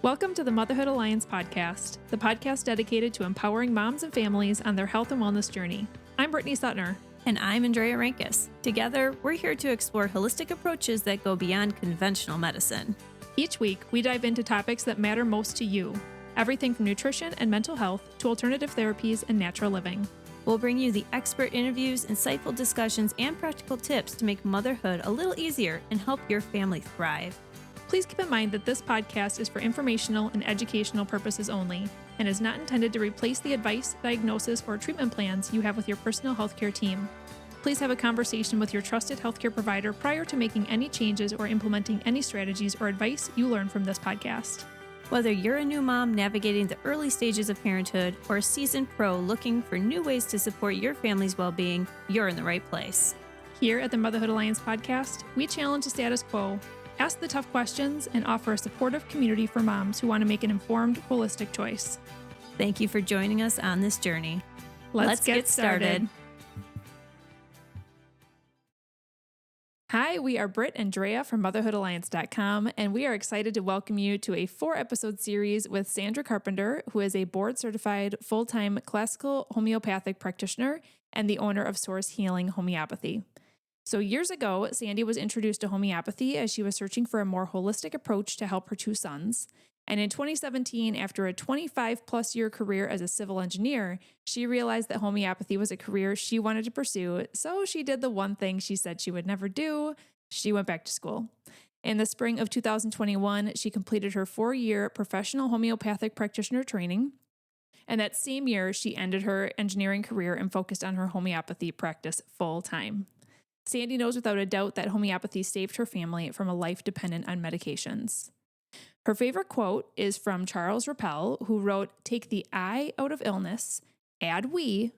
Welcome to the Motherhood Alliance podcast, the podcast dedicated to empowering moms and families on their health and wellness journey. I'm Brittany Sutner. And I'm Drea Brit. Together, we're here to explore holistic approaches that go beyond conventional medicine. Each week, we dive into topics that matter most to you, everything from nutrition and mental health to alternative therapies and natural living. We'll bring you the expert interviews, insightful discussions, and practical tips to make motherhood a little easier and help your family thrive. Please keep in mind that this podcast is for informational and educational purposes only and is not intended to replace the advice, diagnosis, or treatment plans you have with your personal healthcare team. Please have a conversation with your trusted healthcare provider prior to making any changes or implementing any strategies or advice you learn from this podcast. Whether you're a new mom navigating the early stages of parenthood or a seasoned pro looking for new ways to support your family's well-being, you're in the right place. Here at the Motherhood Alliance podcast, we challenge the status quo, ask the tough questions, and offer a supportive community for moms who want to make an informed, holistic choice. Thank you for joining us on this journey. Let's get started. Hi, we are Britt and Drea from motherhoodalliance.com, and we are excited to welcome you to a 4-episode series with Sandra Carpenter, who is a board-certified, full-time classical homeopathic practitioner and the owner of Source Healing Homeopathy. So years ago, Sandy was introduced to homeopathy as she was searching for a more holistic approach to help her 2 sons. And in 2017, after a 25-plus year career as a civil engineer, she realized that homeopathy was a career she wanted to pursue, so she did the one thing she said she would never do. She went back to school. In the spring of 2021, she completed her 4-year professional homeopathic practitioner training. And that same year, she ended her engineering career and focused on her homeopathy practice full-time. Sandy knows without a doubt that homeopathy saved her family from a life dependent on medications. Her favorite quote is from Charles Rappel, who wrote, "Take the I out of illness, add we,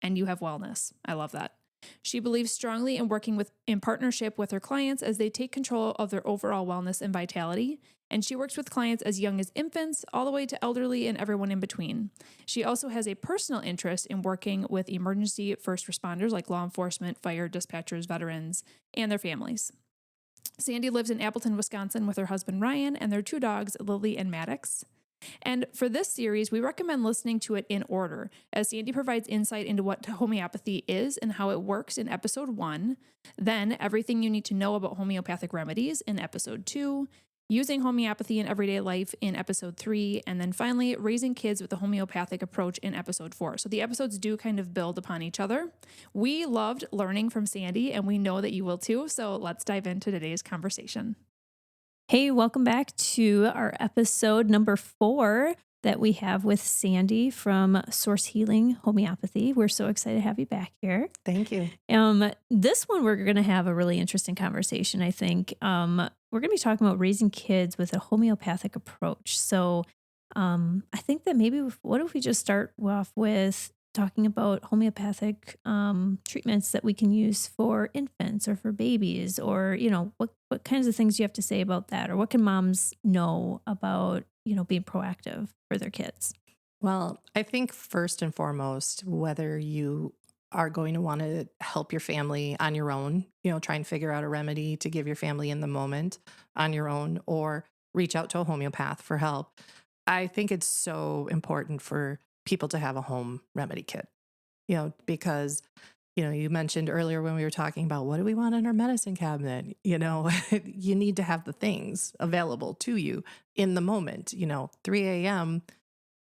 and you have wellness." I love that. She believes strongly in working in partnership with her clients as they take control of their overall wellness and vitality, and she works with clients as young as infants all the way to elderly and everyone in between. She also has a personal interest in working with emergency first responders like law enforcement, fire dispatchers, veterans, and their families. Sandy lives in Appleton, Wisconsin with her husband Ryan and their 2 dogs, Lily and Maddox. And for this series, we recommend listening to it in order, as Sandy provides insight into what homeopathy is and how it works in episode 1, then everything you need to know about homeopathic remedies in episode 2, using homeopathy in everyday life in episode 3, and then finally raising kids with a homeopathic approach in episode 4. So the episodes do kind of build upon each other. We loved learning from Sandy, and we know that you will too. So let's dive into today's conversation. Hey, welcome back to our episode number 4 that we have with Sandy from Source Healing Homeopathy. We're so excited to have you back here. Thank you. This one, we're going to have a really interesting conversation, I think. We're going to be talking about raising kids with a homeopathic approach. So I think that maybe what if we just start off with talking about homeopathic treatments that we can use for infants or for babies, or, what kinds of things you have to say about that, or what can moms know about, being proactive for their kids? Well, I think first and foremost, whether you are going to want to help your family on your own, try and figure out a remedy to give your family in the moment on your own, or reach out to a homeopath for help. I think it's so important for people to have a home remedy kit, because, you mentioned earlier when we were talking about what do we want in our medicine cabinet, you need to have the things available to you in the moment. 3 a.m.,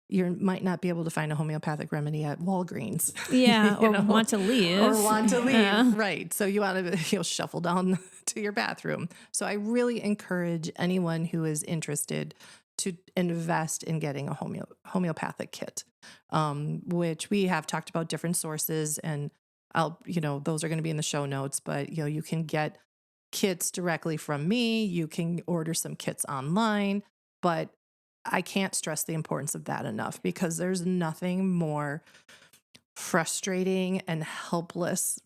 you might not be able to find a homeopathic remedy at Walgreens. Yeah, or want to leave. Yeah. Right. So you want to shuffle down to your bathroom. So I really encourage anyone who is interested to invest in getting a homeopathic kit, which we have talked about different sources, and those are going to be in the show notes, but you can get kits directly from me. You can order some kits online, but I can't stress the importance of that enough, because there's nothing more frustrating and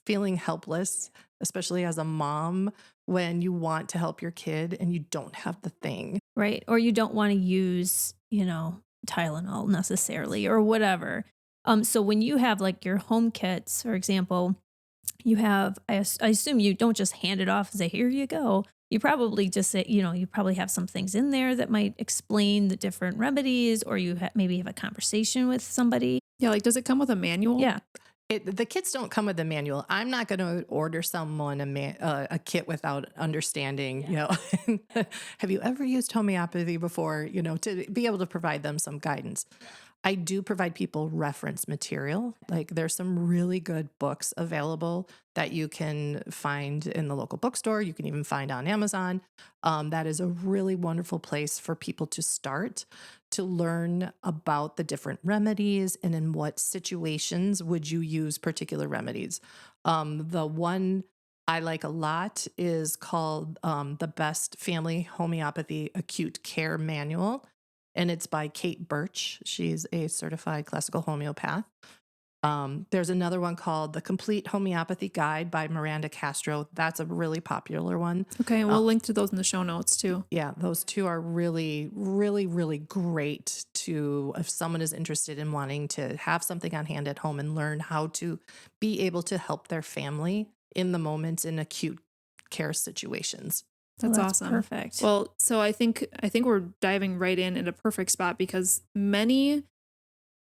feeling helpless, especially as a mom, when you want to help your kid and you don't have the thing. Right. Or you don't want to use, Tylenol necessarily or whatever. So when you have like your home kits, for example, you have, I assume you don't just hand it off and say, here you go. You probably just say, you probably have some things in there that might explain the different remedies, or you maybe have a conversation with somebody. Yeah, like does it come with a manual? Yeah. The kits don't come with a manual. I'm not going to order someone a kit without understanding, have you ever used homeopathy before, to be able to provide them some guidance. I do provide people reference material. Like there's some really good books available that you can find in the local bookstore. You can even find on Amazon. That is a really wonderful place for people to start to learn about the different remedies and in what situations would you use particular remedies. The one I like a lot is called The Best Family Homeopathy Acute Care Manual, and it's by Kate Birch. She's a certified classical homeopath. There's another one called The Complete Homeopathy Guide by Miranda Castro. That's a really popular one. Okay, we'll link to those in the show notes too. Yeah, those two are really, really, really great if someone is interested in wanting to have something on hand at home and learn how to be able to help their family in the moments in acute care situations. That's Well, awesome. Perfect. Well, so I think we're diving right in at a perfect spot because many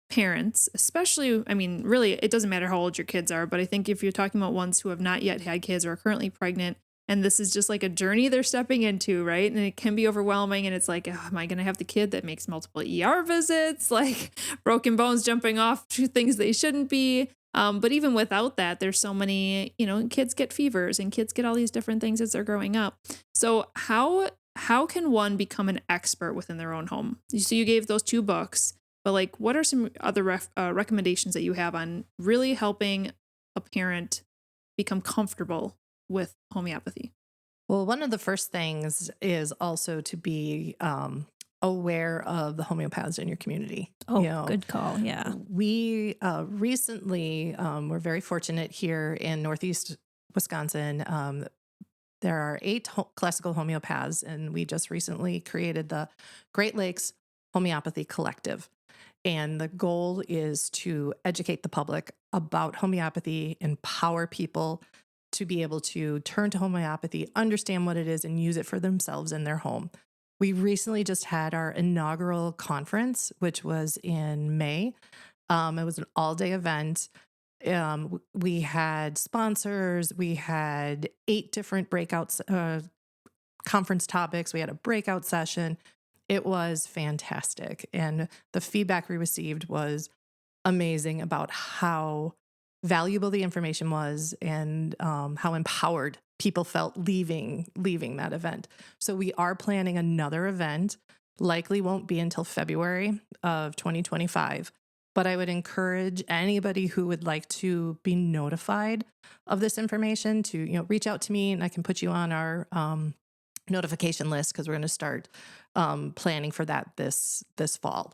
parents, especially, I mean, really, it doesn't matter how old your kids are, but I think if you're talking about ones who have not yet had kids or are currently pregnant, and this is just like a journey they're stepping into, right? And it can be overwhelming. And it's like, oh, am I going to have the kid that makes multiple ER visits, like broken bones jumping off to things they shouldn't be? But even without that, there's so many, kids get fevers and kids get all these different things as they're growing up. So how can one become an expert within their own home? So you gave those 2 books, but like, what are some other recommendations that you have on really helping a parent become comfortable with homeopathy? Well, one of the first things is also to be aware of the homeopaths in your community. Oh, good call. Yeah. We recently were very fortunate here in Northeast Wisconsin. There are 8 classical homeopaths, and we just recently created the Great Lakes Homeopathy Collective. And the goal is to educate the public about homeopathy, empower people to be able to turn to homeopathy, understand what it is, and use it for themselves in their home. We recently just had our inaugural conference, which was in May. It was an all-day event. We had sponsors. We had 8 different breakouts, conference topics. We had a breakout session. It was fantastic. And the feedback we received was amazing about how valuable the information was and how empowered people felt leaving that event. So we are planning another event, likely won't be until February of 2025. But I would encourage anybody who would like to be notified of this information to, reach out to me, and I can put you on our notification list because we're going to start planning for that this fall.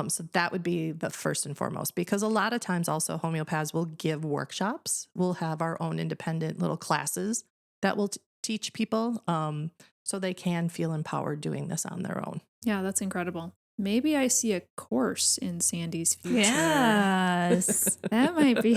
So that would be the first and foremost, because a lot of times also homeopaths will give workshops. We'll have our own independent little classes that will teach people so they can feel empowered doing this on their own. Yeah, that's incredible. Maybe I see a course in Sandy's future. Yes. That might be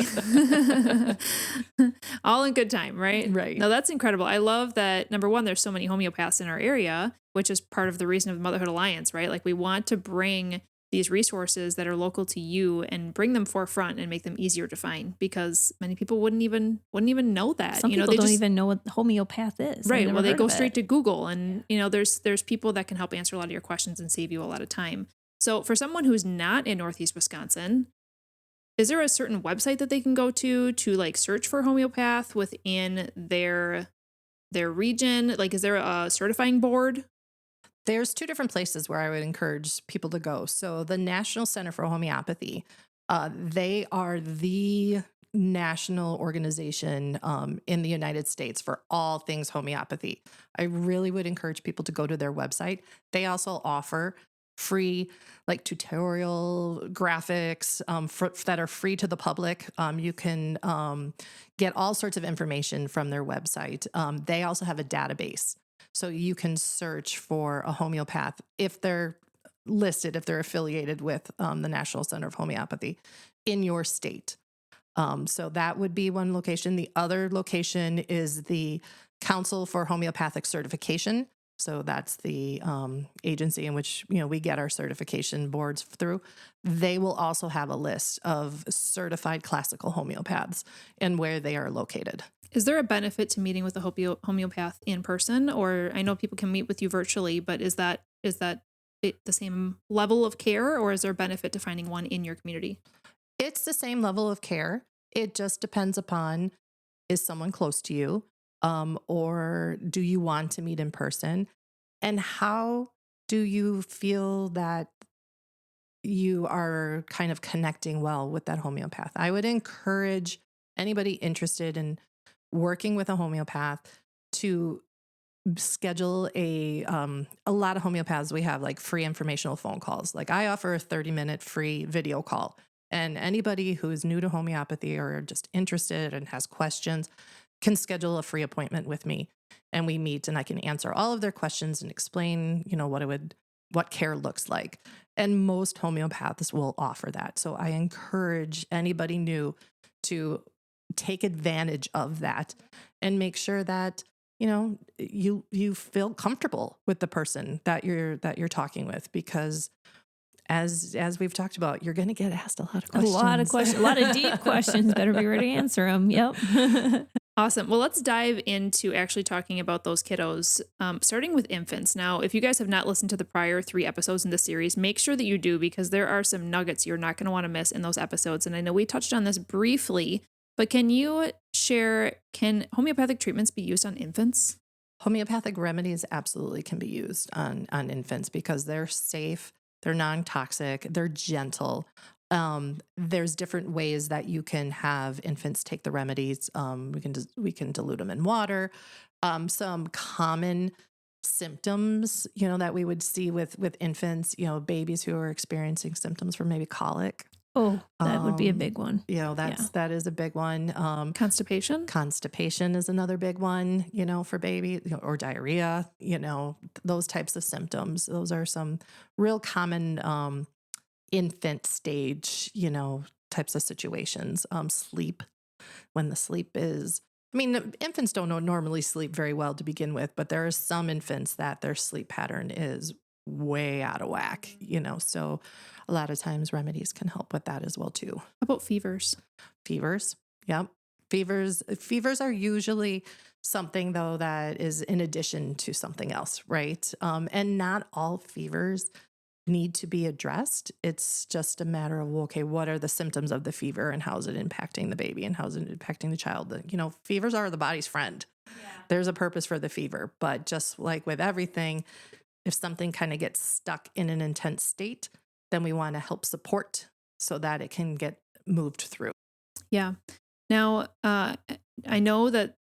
all in good time, right? Right. No, that's incredible. I love that, number one, there's so many homeopaths in our area, which is part of the reason of Motherhood Alliance, right? Like we want to bring these resources that are local to you and bring them forefront and make them easier to find, because many people wouldn't even know that. Some people don't even know what homeopath is. Right. Well, they go straight to Google, and there's people that can help answer a lot of your questions and save you a lot of time. So for someone who's not in Northeast Wisconsin, is there a certain website that they can go to like search for homeopath within their region? Like, is there a certifying board? There's 2 different places where I would encourage people to go. So the National Center for Homeopathy, they are the national organization in the United States for all things homeopathy. I really would encourage people to go to their website. They also offer free like tutorial graphics that are free to the public. You can get all sorts of information from their website. They also have a database. So you can search for a homeopath if they're listed, if they're affiliated with the National Center of Homeopathy in your state. So that would be one location. The other location is the Council for Homeopathic Certification. So that's the agency in which we get our certification boards through. They will also have a list of certified classical homeopaths and where they are located. Is there a benefit to meeting with a homeopath in person? Or I know people can meet with you virtually, but is that the same level of care, or is there a benefit to finding one in your community? It's the same level of care. It just depends upon, is someone close to you? Or do you want to meet in person? And how do you feel that you are kind of connecting well with that homeopath? I would encourage anybody interested in working with a homeopath to schedule a lot of homeopaths. We have like free informational phone calls. Like I offer a 30-minute free video call, and anybody who is new to homeopathy or just interested and has questions can schedule a free appointment with me, and we meet and I can answer all of their questions and explain, what care looks like. And most homeopaths will offer that. So I encourage anybody new to take advantage of that and make sure that you feel comfortable with the person that you're talking with, because as we've talked about, you're going to get asked a lot of questions. A lot of deep questions. Better be ready to answer them. Yep. Awesome. Well, let's dive into actually talking about those kiddos, starting with infants. Now, if you guys have not listened to the prior 3 episodes in this series, make sure that you do, because there are some nuggets you're not going to want to miss in those episodes. And I know we touched on this briefly, but can you share, can homeopathic treatments be used on infants? Homeopathic remedies absolutely can be used on infants because they're safe, they're non-toxic, they're gentle. There's different ways that you can have infants take the remedies. We can dilute them in water. Some common symptoms, that we would see with infants, babies who are experiencing symptoms from maybe colic. Oh, that would be a big one. That is a big one. Constipation? Constipation is another big one, for baby, or diarrhea, those types of symptoms. Those are some real common infant stage, types of situations. Sleep, when the sleep is, infants don't normally sleep very well to begin with, but there are some infants that their sleep pattern is way out of whack, so a lot of times remedies can help with that as well too. How about fevers? Fevers. Yep. Fevers are usually something though that is in addition to something else, right? And not all fevers need to be addressed. It's just a matter of, okay, what are the symptoms of the fever and how is it impacting the baby and how is it impacting the child? Fevers are the body's friend. Yeah. There's a purpose for the fever, but just like with everything, if something kind of gets stuck in an intense state, then we want to help support so that it can get moved through. Yeah. Now, I know that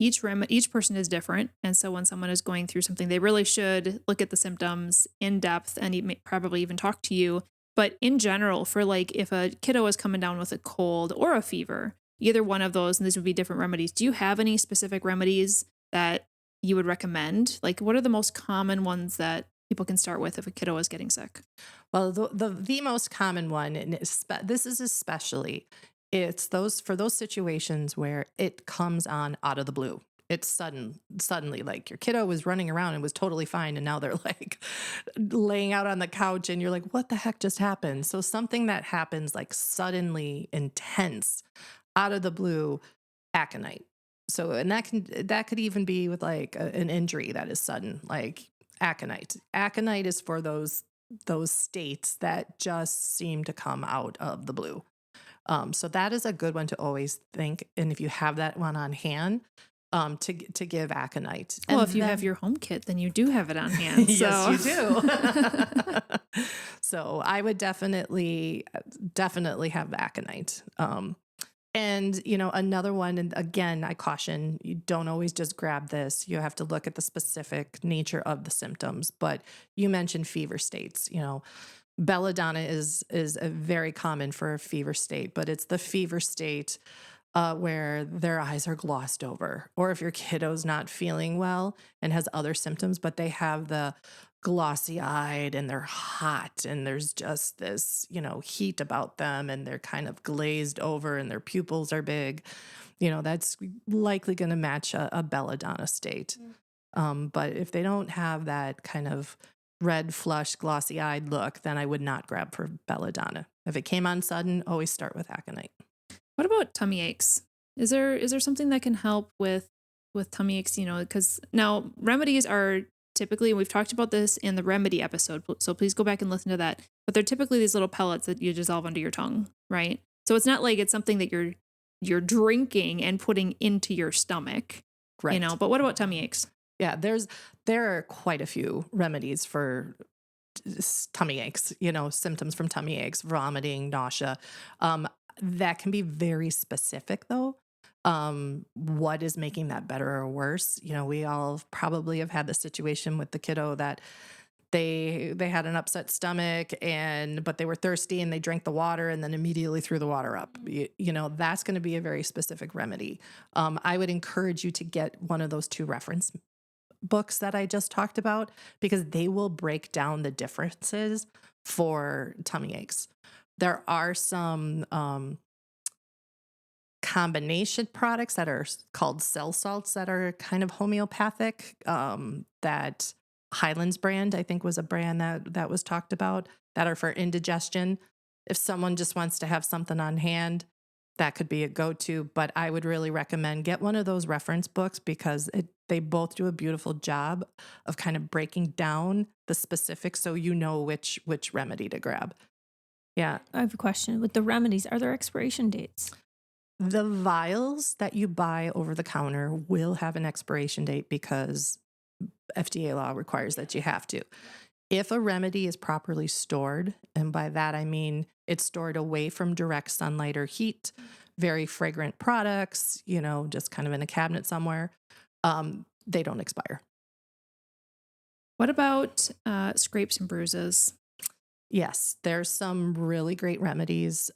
each person is different. And so when someone is going through something, they really should look at the symptoms in depth and probably even talk to you. But in general, for like if a kiddo is coming down with a cold or a fever, either one of those, and these would be different remedies, do you have any specific remedies that you would recommend? Like, what are the most common ones that people can start with if a kiddo is getting sick? Well, the most common one, and this is especially, it's for those situations where it comes on out of the blue. It's suddenly like your kiddo was running around and was totally fine, and now they're like laying out on the couch and you're like, what the heck just happened? So something that happens like suddenly intense out of the blue, aconite. So, and that could even be with like an injury that is sudden, like aconite. Aconite is for those states that just seem to come out of the blue. So that is a good one to always think. And if you have that one on hand, to give aconite. Well, if you have your home kit, then you do have it on hand. So. Yes, you do. So I would definitely have aconite. And, another one, and again, I caution, you don't always just grab this. You have to look at the specific nature of the symptoms. But you mentioned fever states, belladonna is a very common for a fever state, but it's the fever state where their eyes are glossed over, or if your kiddo's not feeling well and has other symptoms, but they have the glossy eyed and they're hot and there's just this, heat about them and they're kind of glazed over and their pupils are big, that's likely going to match a belladonna state. But if they don't have that kind of red, flush, glossy eyed look, then I would not grab for belladonna. If it came on sudden, always start with aconite. What about tummy aches? Is there something that can help with tummy aches? Because now remedies are typically, we've talked about this in the remedy episode, so please go back and listen to that. But they're typically these little pellets that you dissolve under your tongue, right? So it's not like it's something that you're drinking and putting into your stomach, Right. But what about tummy aches? Yeah, there are quite a few remedies for tummy aches, symptoms from tummy aches, vomiting, nausea. That can be very specific though. What is making that better or worse? We all probably have had the situation with the kiddo that they had an upset stomach but they were thirsty and they drank the water and then immediately threw the water up. That's going to be a very specific remedy. I would encourage you to get one of those 2 reference books that I just talked about, because they will break down the differences for tummy aches. There are some combination products that are called cell salts that are kind of homeopathic. That Highlands brand, I think, was a brand that was talked about, that are for indigestion. If someone just wants to have something on hand, that could be a go-to, but I would really recommend get one of those reference books, because they both do a beautiful job of kind of breaking down the specifics so you know which remedy to grab. Yeah. I have a question. With the remedies, are there expiration dates? The vials that you buy over the counter will have an expiration date because FDA law requires that you have to. If a remedy is properly stored, and by that I mean it's stored away from direct sunlight or heat, very fragrant products, just kind of in a cabinet somewhere, they don't expire. What about scrapes and bruises? Yes, there's some really great remedies.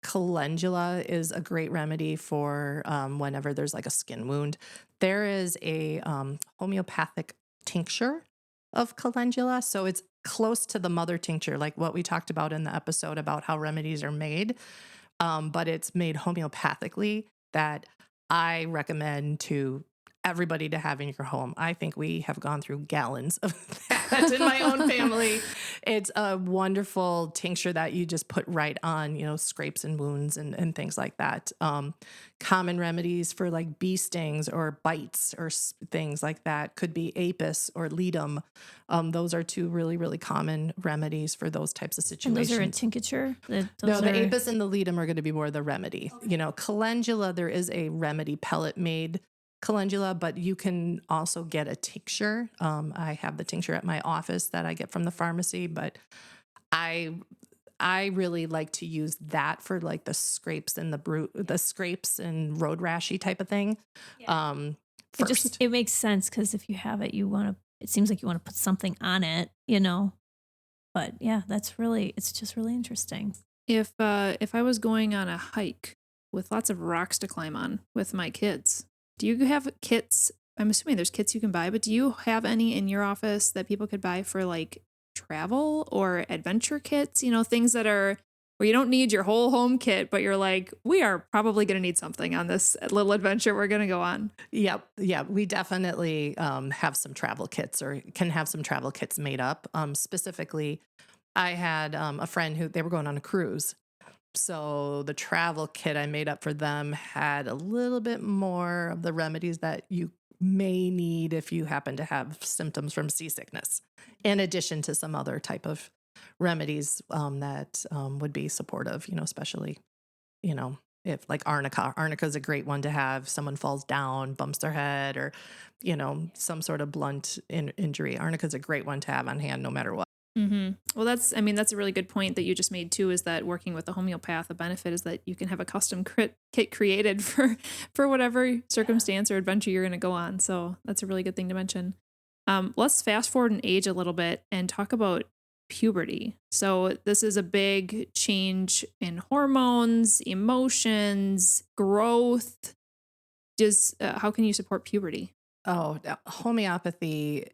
Calendula is a great remedy for whenever there's like a skin wound. There is a homeopathic tincture of calendula. So it's close to the mother tincture, like what we talked about in the episode about how remedies are made. But it's made homeopathically, that I recommend to everybody to have in your home. I think we have gone through gallons of that in my own family. It's a wonderful tincture that you just put right on, scrapes and wounds and things like that. Common remedies for like bee stings or bites or things like that could be apis or ledum. Those are 2 really, really common remedies for those types of situations. And those are a tincture? No, the apis and the ledum are going to be more the remedy. Okay. Calendula, there is a remedy pellet made calendula, but you can also get a tincture. I have the tincture at my office that I get from the pharmacy, but I really like to use that for like the scrapes and the scrapes and road rashy type of thing. Yeah. First. It makes sense, because if you have it, it seems like you want to put something on it, But yeah, it's just really interesting. If I was going on a hike with lots of rocks to climb on with my kids, do you have kits? I'm assuming there's kits you can buy, but do you have any in your office that people could buy for like travel or adventure kits? Things that are where you don't need your whole home kit, but you're like, we are probably going to need something on this little adventure we're going to go on. Yep. Yeah. We definitely have some travel kits, or can have some travel kits made up. Specifically, I had a friend who they were going on a cruise. So the travel kit I made up for them had a little bit more of the remedies that you may need if you happen to have symptoms from seasickness, in addition to some other type of remedies that would be supportive, especially, if like arnica is a great one to have. Someone falls down, bumps their head, or, some sort of blunt injury. Arnica is a great one to have on hand no matter what. Mm-hmm. Well, that's a really good point that you just made too, is that working with a homeopath, the benefit is that you can have a custom kit created for whatever circumstance or adventure you're going to go on. So that's a really good thing to mention. Let's fast forward in age a little bit and talk about puberty. So this is a big change in hormones, emotions, growth. How can you support puberty? Oh, homeopathy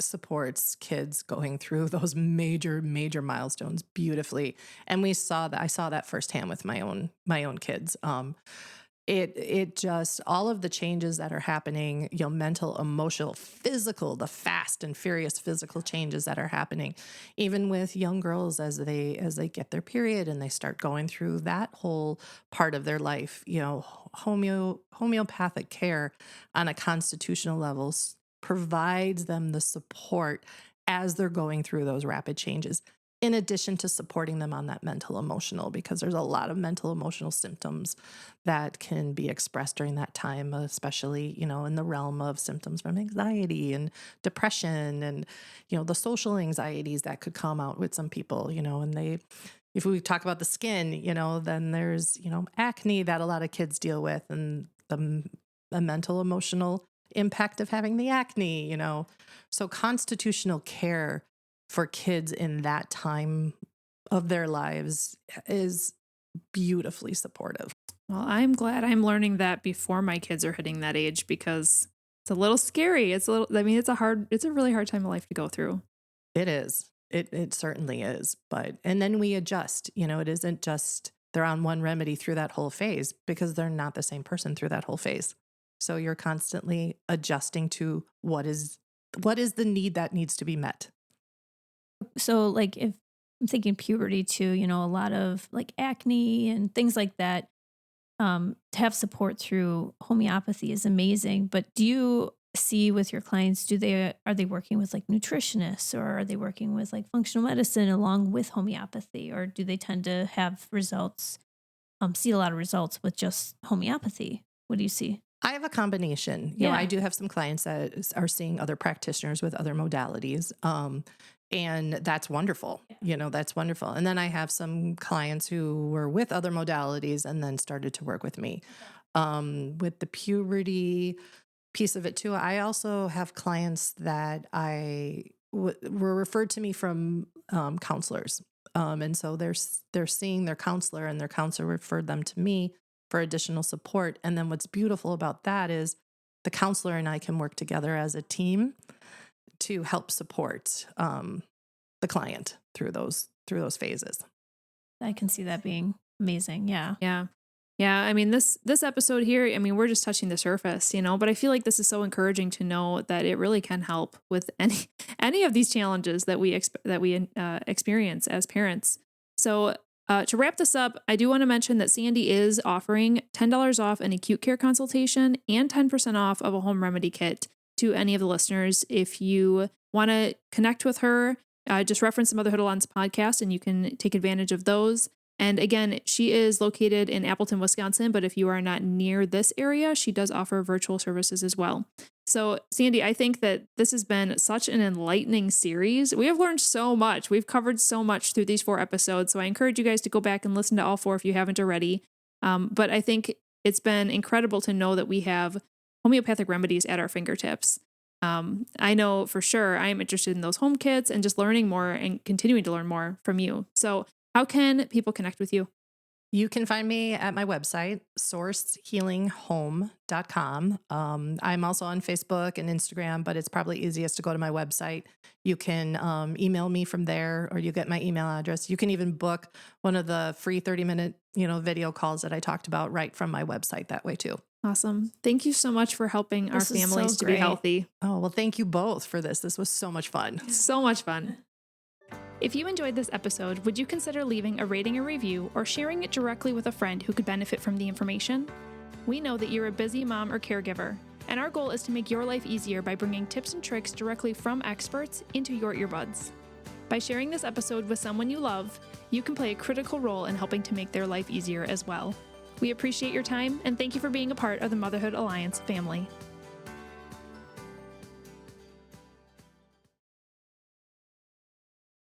supports kids going through those major, major milestones beautifully. And I saw that firsthand with my own kids. It just, all of the changes that are happening, mental, emotional, physical, the fast and furious physical changes that are happening, even with young girls as they get their period and they start going through that whole part of their life, homeopathic care on a constitutional level provides them the support as they're going through those rapid changes, in addition to supporting them on that mental emotional, because there's a lot of mental emotional symptoms that can be expressed during that time, especially, in the realm of symptoms from anxiety and depression and, the social anxieties that could come out with some people, and if we talk about the skin, then there's, acne that a lot of kids deal with, and the mental emotional impact of having the acne, so constitutional care for kids in that time of their lives is beautifully supportive. Well, I'm glad I'm learning that before my kids are hitting that age, because it's a little scary. It's a really hard time of life to go through. It is. It certainly is. And then we adjust, it isn't just they're on one remedy through that whole phase, because they're not the same person through that whole phase. So you're constantly adjusting to what is the need that needs to be met. So like if I'm thinking puberty too, a lot of like acne and things like that, to have support through homeopathy is amazing. But do you see with your clients, are they working with like nutritionists, or are they working with like functional medicine along with homeopathy, or do they tend to have results, see a lot of results with just homeopathy? What do you see? I have a combination. I do have some clients that are seeing other practitioners with other modalities. And that's wonderful. That's wonderful. And then I have some clients who were with other modalities and then started to work with me. With the puberty piece of it too, I also have clients that were referred to me from counselors. And so they're seeing their counselor, and their counselor referred them to me for additional support. And then what's beautiful about that is the counselor and I can work together as a team to help support the client through those phases. I can see that being amazing. Yeah. Yeah. Yeah. I mean, this episode here, we're just touching the surface, but I feel like this is so encouraging to know that it really can help with any of these challenges that we experience as parents. So to wrap this up, I do want to mention that Sandy is offering $10 off an acute care consultation and 10% off of a home remedy kit to any of the listeners. If you want to connect with her, just reference the Motherhood Alliance podcast and you can take advantage of those. And again, she is located in Appleton, Wisconsin, but if you are not near this area, she does offer virtual services as well. So Sandy, I think that this has been such an enlightening series. We have learned so much. We've covered so much through these 4 episodes. So I encourage you guys to go back and listen to all 4 if you haven't already. But I think it's been incredible to know that we have homeopathic remedies at our fingertips. I know for sure I am interested in those home kits and just learning more and continuing to learn more from you. So how can people connect with you? You can find me at my website, sourcehealinghome.com. I'm also on Facebook and Instagram, but it's probably easiest to go to my website. You can email me from there, or you get my email address. You can even book one of the free 30-minute, video calls that I talked about right from my website that way too. Awesome. Thank you so much for helping our families to be healthy. Oh, well, thank you both for this. This was so much fun. So much fun. If you enjoyed this episode, would you consider leaving a rating or review or sharing it directly with a friend who could benefit from the information? We know that you're a busy mom or caregiver, and our goal is to make your life easier by bringing tips and tricks directly from experts into your earbuds. By sharing this episode with someone you love, you can play a critical role in helping to make their life easier as well. We appreciate your time, and thank you for being a part of the Motherhood Alliance family.